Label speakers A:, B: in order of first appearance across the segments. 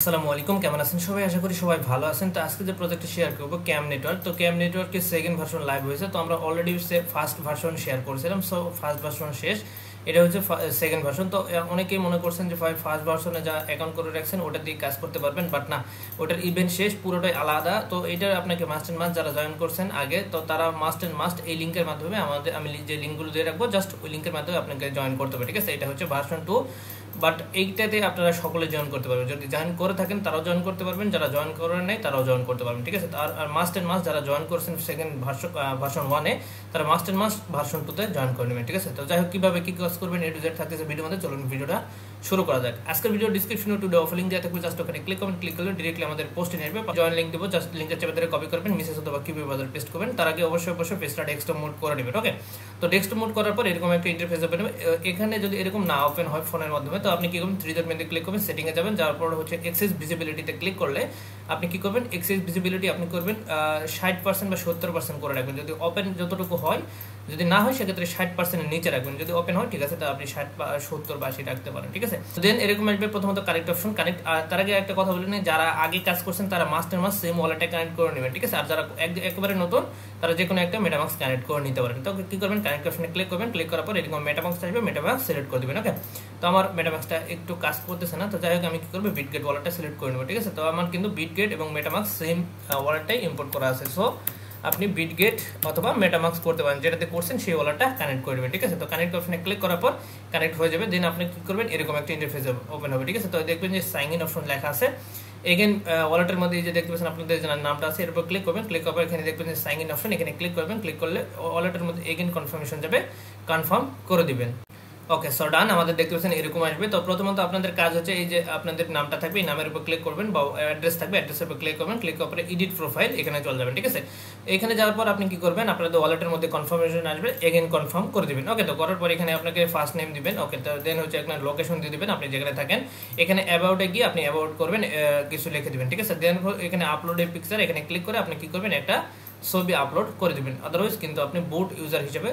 A: আসসালামু আলাইকুম, কেমন আছেন সবাই? আশা করি সবাই ভালো আছেন। তো আজকে যে প্রজেক্টটা শেয়ার করব ক্যাম নেটওয়ার্ক। তো ক্যাম নেটওয়ার্কের সেকেন্ড ভার্সন লাইভ হয়েছে। তো আমরা অলরেডি ফার্স্ট ভার্সন শেয়ার করেছিলাম, সো ফার্স্ট ভার্সন শেষ, এটা হচ্ছে সেকেন্ড ভার্সন। তো অনেকেই মনে করছেন যে ভাই ফার্স্ট ভার্সনে যা অ্যাকাউন্ট করে রাখছেন ওটা দিয়ে কাজ করতে পারবেন, বাট না, ওটার ইভেন্ট শেষ, পুরোটাই আলাদা। তো এটা আপনাকে মাস্ট অ্যান্ড মাস্ট যারা জয়েন করছেন আগে, তো তারা মাস্ট অ্যান্ড মাস্ট এই লিঙ্কের মাধ্যমে আমি যে লিঙ্কগুলো দিয়ে রাখবো, জাস্ট ওই লিঙ্কের মাধ্যমে আপনাকে জয়েন করতে হবে, ঠিক আছে? এটা হচ্ছে ভার্সন 2, বাট এইটাতে আপনারা সকলে জয়েন করতে পারবেন। যদি জয়েন করে থাকেন তারাও জয়েন করতে পারবেন, যারা জয়েন করেন নাই তারাও জয়েন করতে পারবেন, ঠিক আছে? আর মাস্ট অ্যান্ড মাস্ট যারা জয়েন করছেন সেকেন্ড ভার্সন 1-এ, তারা মাস্ট অ্যান্ড মাস্ট ভার্সন 2-তে জয়েন করে নেবেন, ঠিক আছে? তো যাই হোক, কীভাবে কী কাজ করবেন এ টু জেড থাকতেছে ভিডিওর মধ্যে। চলুন ভিডিওটা শুরু করা যাক। আজকের ভিডিও ডিসক্রিপশনে টু অফ লিঙ্ক দেওয়া থাকবে, জাস্ট ওখানে ক্লিক করবেন, ক্লিক করলে ডিরেক্টলি আমাদের পোস্টে নেবে, জয়েন লিঙ্ক দেবো, জাস্ট লিঙ্কের চেপে ধরে কপি করবেন, মিসেস অথবা কিভাবে বাজার পেস্ট করবেন। তার আগে অবশ্যই পেজটা ডেস্কটপ মোড করে নেবেন, ওকে? তো ডেস্কটপ মোড করার পর এরকম একটা ইন্টারফেস ওপেন হবে। এখানে যদি এরকম না ওপেন হয় ফোনের মাধ্যমে, তো আপনি কি করবেন, থ্রি ডট মেনুতে ক্লিক করবেন, সেটিংয়ে যাবেন, যাওয়ার পর হচ্ছে এক্সেস ভিজিবিলিটিতে ক্লিক করলে আপনি কি করবেন, এক্সেস ভিজিবিলিটি আপনি করবেন 60% বা 70% করে রাখবেন। যদি ওপেন যতটুকু হয়, যদি না হয় সেক্ষেত্রে 60%-এর নিচে রাখবেন। যদি ওপেন হয়, ঠিক আছে, তো আপনি 60 বা 70 বা 80 রাখতে পারেন, ঠিক আছে? দেন এরকম আসবে প্রথমত কানেক্ট অপশন, কানেক্ট। তার আগে একটা কথা বলি না, যারা আগে কাজ করছেন তারা মাস্ট অ্যান্ড মাস্ট সেম ওয়ালেটে কানেক্ট করে নেবেন, ঠিক আছে? আর যারা একেবারে নতুন তারা যে কোনো একটা মেটামাক্স কানেক্ট করে নিতে পারেন। তো কি করবেন, কানেক্ট অপশনে ক্লিক করবেন, ক্লিক করার পর এরকম মেটামাক্স আসবে, মেটামাক্স সিলেক্ট করে দেবেন, ওকে? তো আমার মেটামাক্সটা একটু কাজ করতেছে না, তো যাই হোক আমি কি করবো, বিটগেট ওয়ালেটটা সিলেক্ট করে নেবো, ঠিক আছে? তো আমার কিন্তু বিটগেট এবং মেটামাক্স সেম ওয়ালেটটাই ইম্পোর্ট করা আছে, সো আপনি বিটগেট অথবা মেটামাক্স করতে পারেন, যেটাতে করছেন সেই ওয়ালেটটা কানেক্ট করে দেবেন, ঠিক আছে? তো কানেক্ট অপশনে ক্লিক করার পর কানেক্ট হয়ে যাবে। দেন আপনি কি করবেন, এরকম একটা ইন্টারফেস ওপেন হবে, ঠিক আছে? তো দেখবেন যে সাইন ইন অপশন লেখা আছে। এগেন ওয়ালেটের মধ্যে যে দেখতে পাচ্ছেন আপনাদের যে নামটা আছে, এর উপর ক্লিক করবেন, ক্লিক করার পর এখানে দেখবেন যে সাইন ইন অপশন, এখানে ক্লিক করবেন, ক্লিক করলে ওয়ালেটের মধ্যে এগেন কনফার্মেশন যাবে, কনফার্ম করে দিবেন। ওকে, সো ডান। আমাদের দেখতে পাচ্ছেন এরকম আসবে। তো প্রথমত আপনাদের কাজ হচ্ছে এই যে আপনাদের নামটা থাকবে, এই নামের উপর ক্লিক করবেন, বা অ্যাড্রেস থাকবে, অ্যাড্রেসের উপর ক্লিক করবেন, ক্লিক করার পরে এডিট প্রোফাইল, এখানে চলে যাবেন, ঠিক আছে? এখানে যাওয়ার পর আপনি কি করবেন, আপনাদের ওয়ালেটের মধ্যে কনফার্মেশন আসবে, এগেন কনফার্ম করে দিবেন, ওকে? তো করার পর এখানে আপনাকে ফার্স্ট নেম দিবেন, ওকে? তো দেন হচ্ছে আপনার লোকেশন দিয়ে দিবেন, আপনি যেখানে থাকেন। এখানে অ্যাবাউটে গিয়ে আপনি অ্যাবাউট করবেন, কিছু লিখে দিবেন, ঠিক আছে? দেন এখানে আপলোড এ পিকচার, এখানে ক্লিক করে আপনি কি করবেন, একটা ছবি আপলোড করে দিবেন, আদারওয়াইজ কিন্তু আপনি বুট ইউজার হিসেবে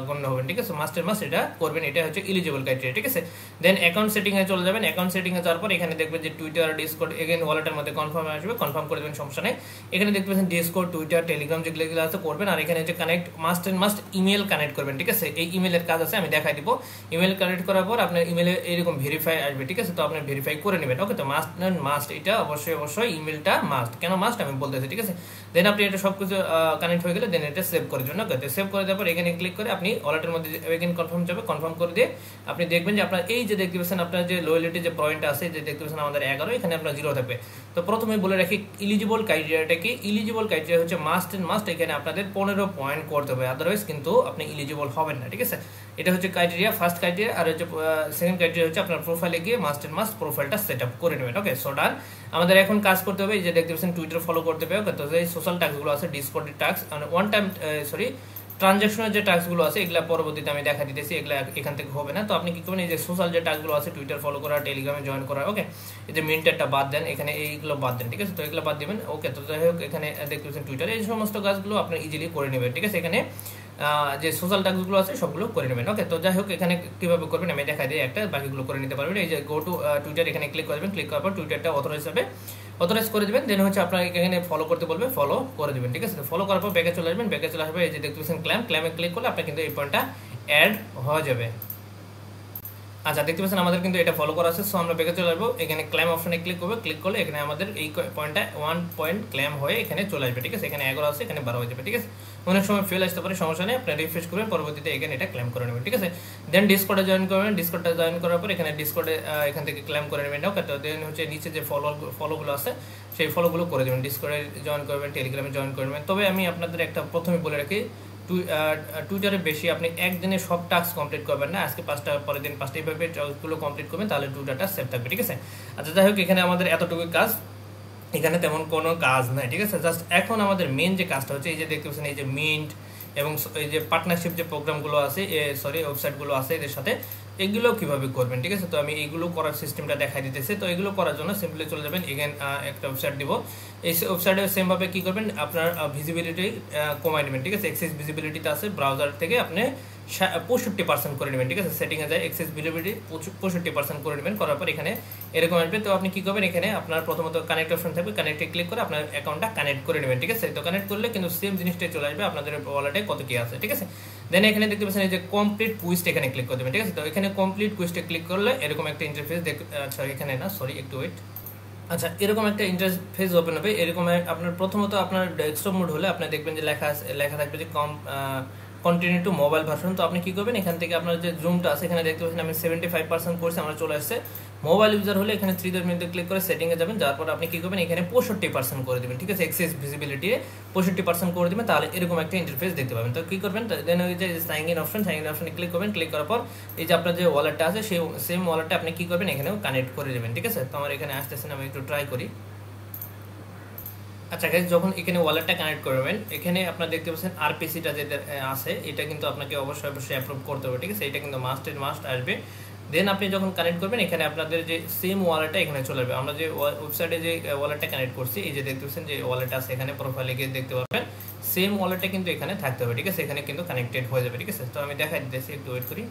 A: গণ্য হবেন, ঠিক আছে? মাস্টার মাস্ট এটা করবেন, এটা হচ্ছে এলিজিবল ক্রাইটেরিয়া, ঠিক আছে? দেন অ্যাকাউন্ট সেটিং এ চলে যাবেন। অ্যাকাউন্ট সেটিং এ যাওয়ার পর এখানে দেখবেন যে টুইটার, ডিসকর্ড, এগেন ওয়ালেটের মধ্যে কনফার্ম আসবে, কনফার্ম করে দেবেন, সমস্যা নেই। এখানে দেখতে পাচ্ছেন ডিসকর্ড, টুইটার, টেলিগ্রাম যেগুলো আছে করবেন। আর এখানে হচ্ছে connect, must and must email connect করবেন, ঠিক আছে? এই ইমেলের কাজ আছে, আমি দেখাই দিব। ইমেল কানেক্ট করার পর আপনার ইমেলে এরকম ভেরিফাই আসবে, ঠিক আছে? তো আপনি ভেরিফাই করে নেবেন, ওকে? তো মাস্ট এন্ড মাস্ট এটা অবশ্যই ইমেলটা মাস্ট। কেন মাস্ট আমি বলতেছি, ঠিক আছে? দেন আপনি এটা সবকিছু কানেক্ট হয়ে গেলে দেন এটা সেভ করে দেবেন, ওকে? সেভ করে দেওয়ার পর এখানে ক্লিক করে আপনি ওয়ালেটের মধ্যে এগেন কনফার্ম যাবে, কনফার্ম করে দিয়ে আপনি দেখবেন যে আপনার এই যে দেখতে পাচ্ছেন আপনার যে লয়ালিটি যে পয়েন্ট আছে, যে দেখতে পাচ্ছেন আমাদের 11, এখানে আপনার 0 থাকবে। তো প্রথমে বলে রাখি ইলিজিবল ক্রাইটেরিয়াটা কি। ইলিজিবল ক্রাইটেরিয়া হচ্ছে মাস্ট এন্ড মাস্ট এখানে আপনাদের 15 পয়েন্ট করতে হবে, আদারওয়াইজ কিন্তু আপনি ইলিজিবল হবেন না, ঠিক আছে? এটা হচ্ছে ক্রাইটেরিয়া, ফার্স্ট ক্রাইটেরিয়া। আর হচ্ছে সেকেন্ড ক্রাইটেরিয়া হচ্ছে আপনার প্রোফাইলে গিয়ে মাস্ট এন্ড মাস্ট প্রোফাইলটা সেট আপ করে নেবেন, ওকে? সো ডান। আমাদের এখন কাজ করতে হবে, এই যে দেখতে পাচ্ছেন টুইটার ফলো করতে হবে, ওকে? তো এই সোশ্যাল টাস্কগুলো আছে, ডিসকর্ডের টাস্ক, মানে ওয়ান টাইম ট্রানজাকশনের যে টাস্কগুলো আছে এগুলা পরবর্তীতে আমি দেখা দিতেছি, এগুলা এখান থেকে হবে না। তো আপনি কি করবেন, এই যে সোশ্যাল যে টাস্কগুলো আছে, টুইটার ফলো করা, টেলিগ্রামে জয়েন করা, ওকে? এই যে মিন্টারটা বাদ দেন, এখানে এইগুলো বাদ দেন, ঠিক আছে? তো এগুলো বাদ দিবেন, ওকে? তো যাই হোক, এখানে দেখতে পাচ্ছেন টুইটার, এই সমস্ত কাজগুলো আপনি ইজিলি করে নেবেন, ঠিক আছে? এখানে যে সোশ্যাল টাস্কগুলো আছে সবগুলো করে নেবেন, ওকে? তো যাই হোক, এখানে কিভাবে করবেন আমি দেখাই দিই একটা, বাকিগুলো করে নিতে পারবেন। এই যে গো টু টুইটার, এখানে ক্লিক করবেন, ক্লিক করার পর টুইটারটা অথরাইজ হবে, অথরাইজ করে দেবেন। দেন হচ্ছে আপনার এখানে ফলো করতে বলবে, ফলো করে দেবেন, ঠিক আছে? তো ফলো করার পর ব্যাকে চলে আসবেন, ব্যাকে চলে আসবে, এই যে দেখতে পাচ্ছেন ক্লেমে ক্লিক করলে আপনার কিন্তু এই পয়েন্টটা অ্যাড হয়ে যাবে। আচ্ছা, দেখতে পাচ্ছেন আমাদের কিন্তু এটা ফলো করা আছে, সো আমরা ব্যাকে চলে আসবো, এখানে ক্লেম অপশনে ক্লিক করবো, ক্লিক করলে এখানে আমাদের এই পয়েন্টটা 1 পয়েন্ট ক্লেম হয়ে এখানে চলে আসবে, ঠিক আছে? এখানে 11 আছে, এখানে 12 হয়ে যাবে, ঠিক আছে? অনেক সময় ফেল আসতে পারে, সমস্যা নেই, আপনি রিফ্রেশ করবেন, পরবর্তীতে এখানে এটা ক্লেম করে নেবেন, ঠিক আছে? দেন ডিসকর্ডে জয়েন করবেন, ডিসকর্ডে জয়েন করার পর এখানে ডিসকর্ডে এখান থেকে ক্লেম করে নেবেন, ওকে? তো দেন হচ্ছে নিচে যে ফলোগুলো আছে সেই ফলোগুলো করে দেবেন, ডিসকর্ডে জয়েন করবেন, টেলিগ্রামে জয়েন করবেন। তবে আমি আপনাদের একটা প্রথমে বলে রাখি, টুইটারে বেশি আপনি একদিনে সব টাস্ক কমপ্লিট করবেন না, আজকে 5টা, পরের দিন 5টা, এইভাবে টাস্কগুলো কমপ্লিট করবেন, তাহলে টুইটারটা সেভ থাকবে, ঠিক আছে? আচ্ছা, যাই হোক, এখানে আমাদের এতটুকু কাজ, এখানে তেমন কোনো কাজ নাই, ঠিক আছে? জাস্ট এখন আমাদের মেন যে কাজটা হচ্ছে, এই যে দেখতে পাচ্ছেন এই যে মিন্ট এবং এই যে পার্টনারশিপ যে প্রোগ্রামগুলো আছে, ওয়েবসাইটগুলো আছে এদের সাথে, এগুলো কিভাবে করবেন, ঠিক আছে? তো আমি এইগুলো করার সিস্টেমটা দেখাই দিতেছি। তো এগুলো করার জন্য সিম্পলি চলে যাবেন, এগেন একটা ওয়েবসাইট দিব, এই ওয়েবসাইটে সেমভাবে কি করবেন, আপনার ভিজিবিলিটি কমাই নেবেন, ঠিক আছে? এক্সেস ভিজিবিলিটিতে আছে, ব্রাউজার থেকে আপনি 65% করে নেবেন, ঠিক আছে। সেটিংয়ে যায় অ্যাক্সেসিবিলিটি 65% করে নেবেন, করার পর এখানে এরকম আসবে। তো আপনি কি করবেন, এখানে আপনার প্রথমত কানেক্ট অপশন থাকবে, কানেক্টে ক্লিক করে আপনার অ্যাকাউন্টটা কানেক্ট করে নেবেন, ঠিক আছে। তো কানেক্ট করলে কিন্তু সেম জিনিসটাই চলে আসবে আপনাদের ওয়ালেটে কত কি আছে, ঠিক আছে। দেন এখানে দেখতে পাচ্ছেন এই যে কমপ্লিট কুইজটা এখানে ক্লিক করে দেবেন, ঠিক আছে। তো এখানে কমপ্লিট কুইজটা ক্লিক করলে এরকম একটা ইন্টারফেস আচ্ছা এখানে না, সরি একটু ওয়েট। আচ্ছা, এরকম একটা ইন্টারফেস ওপেন হবে। এরকম আপনার প্রথমত আপনার ডেস্কটপ মোড হলে আপনি দেখবেন যে লেখা থাকবে যে কন্টিনিউ টু মোবাইল ভার্সন। তো আপনি কি করবেন, এখান থেকে আপনার যে জুমটা আছে এখানে দেখতে পাচ্ছেন আমি 75% করছি, আমার চলে আসছে। মোবাইল ইউজার হলে এখানে 3 ক্লিক করে সেটিংয়ে যাবেন, যার পর আপনি কি করবেন, এখানে 65% করে দেবেন, ঠিক আছে। এক্সেস ভিজিবিলিটি 65% করে দেবেন, তাহলে এরকম একটা ইন্টারফেস দেখতে পাবেন। তো কি করবেন, দেন ওই যে সাইন ইন অপশনে ক্লিক করবেন। ক্লিক করার পর এই যে আপনার যে ওয়ালেটটা আছে সেই সেম ওয়ালেটটা আপনি কি করবেন, এখানেও কানেক্ট করে দেবেন, ঠিক আছে। তো আমার এখানে আসতেছে না, আমি একটু ট্রাই করি। আচ্ছা গাইস, যখন এখানে ওয়ালেটটা কানেক্ট করবেন, এখানে আপনারা দেখতে পাচ্ছেন আরপিসিটা যেটা আছে এটা কিন্তু আপনাকে অবশ্যই অ্যাপ্রুভ করতে হবে, ঠিক আছে। এটা কিন্তু মাস্ট আসবে। দেন আপনি যখন কানেক্ট করবেন, এখানে আপনাদের যে সেম ওয়ালেটটা এখানে চলে আসবে। আমরা যে ওয়েবসাইটে যে ওয়ালেটটা কানেক্ট করছি, এই যে দেখতে পাচ্ছেন যে ওয়ালেট আছে এখানে প্রোফাইলে গিয়ে দেখতে পাবেন সেম ওয়ালেটটা কিন্তু এখানে থাকতে হবে, ঠিক আছে। এখানে কিন্তু কানেক্টেড হয়ে যাবে, ঠিক আছে। তো আমি দেখাই দিতেছি, একটু ওয়েট করি।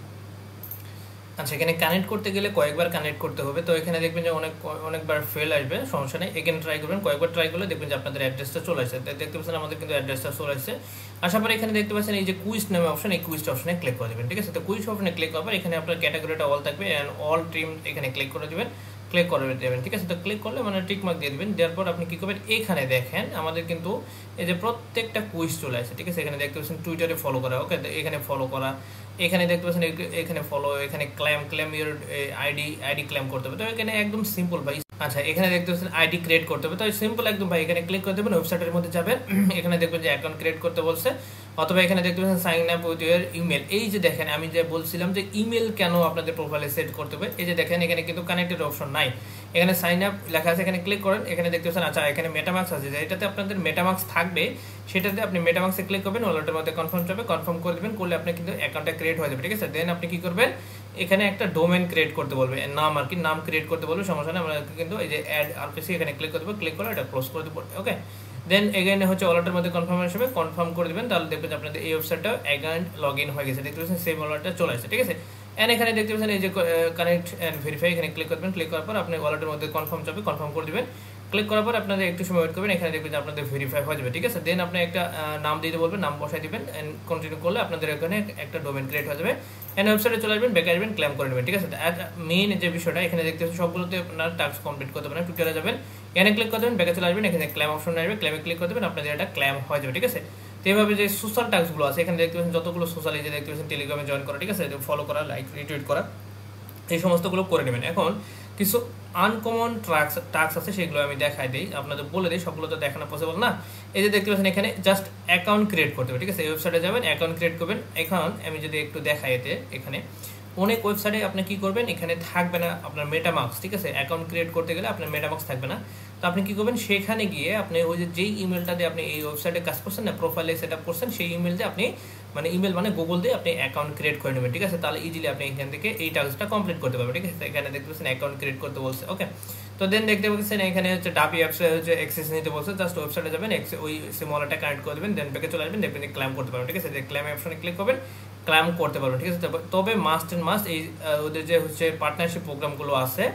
A: আচ্ছা, এখানে কানেক্ট করতে গেলে কয়েকবার কানেক্ট করতে হবে। তো এখানে দেখবেন যে অনেকবার ফেল আসবে, সমস্যা নেই। এখানে ট্রাই করবেন, কয়েকবার ট্রাই করলে দেখবেন যে আপনাদের অ্যাড্রেসটা চলে আসছে। দেখতে পাচ্ছেন আমাদের কিন্তু অ্যাড্রেসটা চলে আসছে। আসার পরে এখানে দেখতে পাচ্ছেন এই যে কুইজ নামে অপশন, এই কুইজ অপশনে ক্লিক করে দেবেন, ঠিক আছে। তো কুইজ অপশনে ক্লিক করার পর এখানে আপনার ক্যাটাগরিটা অল থাকবে এন্ড অল ট্রিম এখানে ক্লিক করে দেবেন, ঠিক আছে। তো ক্লিক করলে মানে টিক মার্ক দিয়ে দেবেন। দেওয়ার পর আপনি কি করবেন, এখানে দেখেন আমাদের কিন্তু এই যে প্রত্যেকটা কুইজ চলে আসে, ঠিক আছে। এখানে দেখতে পাচ্ছেন টুইটারে ফলো করা, ওকে, এখানে ফলো করা, এখানে দেখতে পাচ্ছেন এখানে ফলো, এখানে ক্লেম ইউর আইডি ক্লেম করতে হবে। তো এখানে একদম সিম্পল ভাই। আচ্ছা, এখানে দেখতে পাচ্ছেন আইডি ক্রিয়েট করতে হবে। তো সিম্পল একদম ভাই, এখানে ক্লিক করে দেবেন, ওয়েবসাইটের মধ্যে যাবেন, এখানে দেখবেন যে অ্যাকাউন্ট ক্রিয়েট করতে বলছে, অথবা এখানে দেখতে পাচ্ছেন sign up with your email. এই যে দেখেন আমি যে বলছিলাম যে ইমেল কেন আপনাদের প্রোফাইলে সেট করতে হবে, এই যে দেখেন এখানে কিন্তু কানেক্টেড অপশন নাই, এখানে সাইন আপ লেখা আছে, এখানে ক্লিক করেন। এখানে দেখতে পাচ্ছেন আচ্ছা এখানে মেটামাক্স আছে, এটাতে আপনাদের মেটামাক্স থাকবে, সেটাতে আপনি মেটামাক্সে ক্লিক করবেন, ওয়ালেটের মধ্যে কনফার্ম করে দেবেন, করলে আপনি কিন্তু অ্যাকাউন্টটা ক্রিয়েট হয়ে যাবে, ঠিক আছে। দেন আপনি কি করবেন, এখানে একটা ডোমেন ক্রিয়েট করতে বলবে, নাম আর কি, নাম ক্রিয়েট করতে বলবে, সমস্যা নেই। আমরা কিন্তু এই যে অ্যাড আরপিসি এখানে ক্লিক করে দেবো, ক্লিক করে এটা ক্লোজ করে দেবো, ওকে। দেন এখানে হচ্ছে ওয়ালেটের মধ্যে কনফার্ম হিসেবে কনফার্ম করে দেবেন, তাহলে দেখবেন যে আপনাদের এই ওয়েবসাইটটা অ্যাকাউন্ট লগ ইন হয়ে গেছে, দেখতে পাচ্ছেন সেম ওয়ালেটটা চলে আসছে, ঠিক আছে। এন্ড এখানে দেখতে পাচ্ছেন এই যে কানেক্ট এন্ড ভেরিফাই, এখানে ক্লিক করবেন। ক্লিক করার পর আপনি ওয়ালেটের মধ্যে কনফার্ম করে দিবেন। ক্লিক করার পর আপনাদের একটু সময় ওয়েট করবেন, এখানে দেখবেন যে আপনাদের ভেরিফাই হয়ে যাবে, ঠিক আছে। দেন আপনি একটা নাম দিতে বলবেন, নাম বসাই দিবেন, এন্ড কন্টিনিউ করলে আপনাদের এখানে একটা ডোমেন ক্রিয়েট হয়ে যাবে। এন্ড ওয়েবসাইটে চলে আসবেন, ব্যাক আসবেন, ক্লেম করে নেবেন, ঠিক আছে। মেইন যে বিষয়টা এখানে দেখতে পাচ্ছেন সবগুলোতে আপনার টাস্ক কমপ্লিট করতে পারেন। টুইটারে যাবেন, এখানে ক্লিক করে দেবেন, ব্যাকে চলে আসবেন, এখানে ক্লেম অপশন আসবে, ক্লেমে ক্লিক করে দেবেন, আপনাদের এটা ক্লেম হয়ে যাবে, ঠিক আছে। তো এইভাবে যে সোশ্যাল টাস্কগুলো আছে এখানে দেখতে পাচ্ছেন যতগুলো সোশ্যাল, এই যে দেখতে পাচ্ছেন টেলিগ্রামে জয়েন করা, ঠিক আছে, ফলো করা, লাইক রিটুইট করা, এই সমস্তগুলো করে নেবেন। এখন কিছু আনকমন টাস্ক আছে, সেগুলো আমি দেখাই দিই, আপনাদের বলে দিই, সবগুলো তো দেখানো পসিবল না। এই যে দেখতে পাচ্ছেন এখানে জাস্ট অ্যাকাউন্ট ক্রিয়েট করতে হবে, ঠিক আছে। এই ওয়েবসাইটে যাবেন, অ্যাকাউন্ট ক্রিয়েট করবেন। এখন আমি যদি একটু দেখাই, এতে এখানে অনেক ওয়েবসাইটে আপনি কি করবেন, এখানে থাকবে না আপনার মেটামার্কস, ঠিক আছে। অ্যাকাউন্ট ক্রিয়েট করতে গেলে আপনার মেটামার্কস থাকবে না। তো আপনি কি করবেন, সেখানে গিয়ে আপনি ওই যে যেই ইমেলটা দিয়ে আপনি এই ওয়েবসাইটে কাজ করছেন না, প্রোফাইলে সেট আপ করছেন, সেই ইমেল দিয়ে আপনি ইমেল গুগল দিয়ে আপনি অ্যাকাউন্ট ক্রিয়েট করে নেবেন, ঠিক আছে। তাহলে ইজিলি আপনি এখান থেকে এই টাস্কটা কমপ্লিট করতে পারবেন, ঠিক আছে। এখানে দেখতে পাচ্ছেন অ্যাকাউন্ট ক্রিয়েট করতে বলছে, ওকে। তো দেন দেখতে পাচ্ছেন এখানে হচ্ছে ডাবি অ্যাপসে হচ্ছে অ্যাক্সেস নিতে বলছে, জাস্ট ওয়েবসাইটে যাবেন, ওই সিম ওয়ালেটটা কানেক্ট করে দেবেন, দেন ব্যাকে চলে আসবেন, দেখবেন ক্লেম করতে পারবেন, ঠিক আছে। ক্লেম অপশনে ক্লিক করবেন, ক্লেম করতে পারবেন, ঠিক আছে। তবে মাস্ট এই ওদের যে হচ্ছে পার্টনারশিপ প্রোগ্রামগুলো আছে,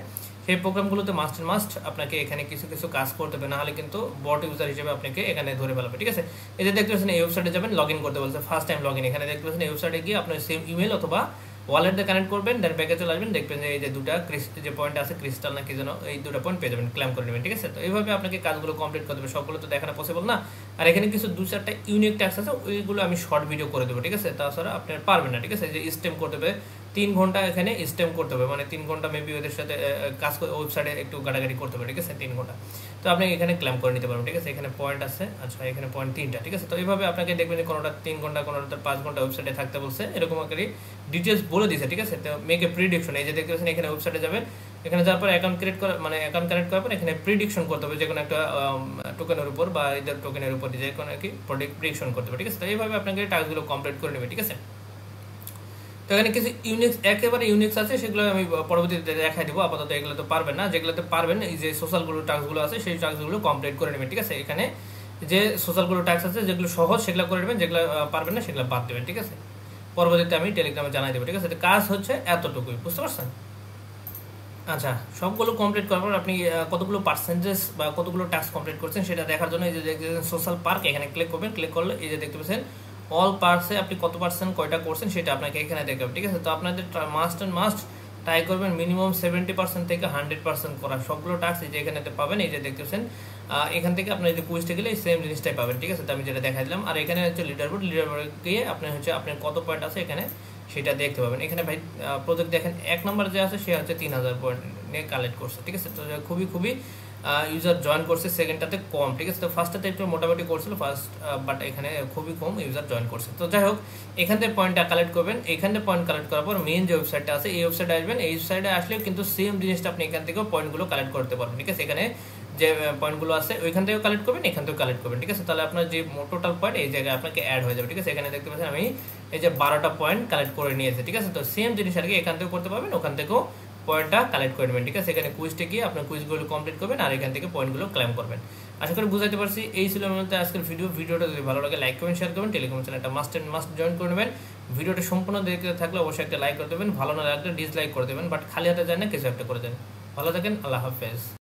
A: সেই প্রোগ্রামগুলোতে মাস্ট আপনাকে এখানে কিছু কাজ করতে হবে, না হলে কিন্তু বট ইউজার হিসেবে আপনাকে এখানে ধরে ফেলবে, ঠিক আছে। এই যে দেখতে পাচ্ছেন এই ওয়েবসাইটে যাবেন, লগ ইন করতে বলছে, ফার্স্ট টাইম লগ ইন। এখানে দেখতে পাচ্ছেন এই ওয়েবসাইটে গিয়ে আপনার সেম ইমেল অথবা ওয়ালেট দিয়ে কানেক্ট করবেন, দেন ব্যাকে চলে আসবেন, দেখবেন যে এই যে দুটা যে পয়েন্ট আছে, ক্রিস্টাল না কি যেন, এই দুটো পয়েন্ট পেয়ে যাবেন, ক্লেম করে নেবেন, ঠিক আছে। তো এইভাবে আপনাকে কাজগুলো কমপ্লিট করতে হবে, সবগুলো তো দেখানো পসিবল না। আর এখানে কিছু 2-4টা ইউনিক টাস্ক আছে, ওইগুলো আমি শর্ট ভিডিও করে দেবো, ঠিক আছে। তাছাড়া আপনি পারবেন না, ঠিক আছে। যে স্টেম করতে হবে 3 ঘন্টা, এখানে স্টেম করতে হবে, 3 ঘন্টা মেবি ওদের সাথে কাজ করে ওয়েবসাইটে একটু গাড়াগাড়ি করতে হবে, ঠিক আছে, 3 ঘন্টা। তো আপনি এখানে ক্লেম করে নিতে পারবেন, ঠিক আছে। এখানে পয়েন্ট আছে, আচ্ছা এখানে পয়েন্ট 3টা, ঠিক আছে। তো এইভাবে আপনাকে দেখবেন যে কোনোটা 3 ঘন্টা, কোনোটা 5 ঘন্টা ওয়েবসাইটে থাকতে বলছে, এরকম করে ডিটেলস বলে দিয়েছে, ঠিক আছে। তো মেক এ প্রিডিকশন, এই যে দেখতে পাচ্ছেন এখানে ওয়েবসাইটে যাবেন, এখানে যাওয়ার পর অ্যাকাউন্ট ক্রিয়েট করা অ্যাকাউন্ট কানেক্ট করার পর এখানে প্রিডিকশন করতে হবে, যে কোনো একটা টোকেনের উপর বা এদের টোকেনের উপর যে কোনো কি প্রিডিকশন করতে হবে, ঠিক আছে। তো এইভাবে আপনাকে টাস্কগুলো কমপ্লিট করে নেবে, ঠিক আছে। তো এখানে কিছু একেবারে ইউনিক্স আছে, সেগুলো আমি পরবর্তীতে দেখাই দেবো, আপাতত এগুলো তো পারবেন না। যেগুলোতে পারবেন, এই যে সোশ্যালগুলো টাস্কগুলো আছে, সেই টাস্কগুলো কমপ্লিট করে নেবেন, ঠিক আছে। এখানে যে সোশ্যালগুলো টাস্ক আছে যেগুলো সহজ সেগুলো করে নেবেন, যেগুলো পারবেন না সেগুলো বাদ দেবেন, ঠিক আছে। পরবর্তীতে আমি টেলিগ্রামে জানাই দেবো, ঠিক আছে? তো কাজ হচ্ছে এতটুকুই, বুঝতে পারছেন? আচ্ছা, সবগুলো কমপ্লিট করার পর আপনি কতগুলো পার্সেন্টেজ বা কতগুলো টাস্ক কমপ্লিট করছেন সেটা দেখার জন্য এই যে দেখতেছেন সোশ্যাল পার্ক, এখানে ক্লিক করবেন। ক্লিক করলে এই যে দেখতে পাচ্ছেন অল পার্কসে আপনি কত পার্সেন্ট কয়টা করছেন সেটা আপনাকে এখানে দেখাবে, ঠিক আছে? তো আপনাদের মাস্ট অ্যান্ড মাস্ট ট্রাই করবেন মিনিমাম 70% থেকে 100% করা সবগুলো টাস্ক এই যে এখানে পাবেন। এই যে দেখতেছেন এখান থেকে আপনি যদি কুইজটা গেলে সেম জিনিসটাই পাবেন, ঠিক আছে? তো আমি যেটা দেখাই দিলাম। আর এখানে হচ্ছে লিডারবোর্ড গিয়ে আপনি হচ্ছে আপনার কত পয়েন্ট আছে এখানে সেটা দেখতে পাবেন। এখানে ভাই প্রজেক্ট দেখেন 1 নম্বর যে আছে সে হচ্ছে 3000 পয়েন্ট নিয়ে কালেক্ট করছে, ঠিক আছে? তো খুবই ইউজার জয়েন করছে, সেকেন্ডটাতে কম, ঠিক আছে? তো ফার্স্টটাতে একটু মোটামুটি করছিল ফার্স্ট, বাট এখানে খুবই কম ইউজার জয়েন করছে। তো যাই হোক, এখান থেকে পয়েন্টটা কালেক্ট করবেন। এখান থেকে পয়েন্ট কালেক্ট করার পর মেইন যে ওয়েবসাইটটা আছে এই ওয়েবসাইটে আসবেন। এই ওয়েবসাইটে আসলেও কিন্তু সেম জিনিসটা আপনি এখান থেকেও পয়েন্টগুলো কালেক্ট করতে পারবেন, ঠিক আছে? এখানে যে পয়েন্টগুলো আছে ওইখান থেকেও কালেক্ট করবেন, এখান থেকেও কালেক্ট করবেন, ঠিক আছে? তাহলে আপনার যে টোটাল পয়েন্ট এই জায়গায় আপনাকে অ্যাড হয়ে যাবে, ঠিক আছে? এখানে দেখতে পাচ্ছেন আমি এই যে 12টা পয়েন্ট কালেক্ট করে নিয়েছি, ঠিক আছে? তো সেম জিনিস আর কি এখান থেকেও করতে পারবেন, ওখান থেকেও পয়েন্টটা কালেক্ট করে নেবেন, ঠিক আছে? এখানে কুইজটা গিয়ে আপনার কুইজগুলো কমপ্লিট করবেন আর এখান থেকে পয়েন্টগুলো ক্লেম করবেন। আশা করি বুঝাতে পারছি। এই ছিল আমার আজকের ভিডিওটা যদি ভালো লাগে লাইক করবেন, শেয়ার করবেন, টেলিগ্রাম চ্যানেলটা মাস্ট অ্যান্ড মাস্ট জয়েন করে নেবেন। ভিডিওটা সম্পূর্ণ দেখতে থাকলে অবশ্যই একটা লাইক করে দেবেন, ভালো না লাগলে ডিসলাইক করে দেবেন, বাট খালি হাতে যায় না, কিছু একটা করে দেন। ভালো থাকেন, আল্লাহ হাফেজ।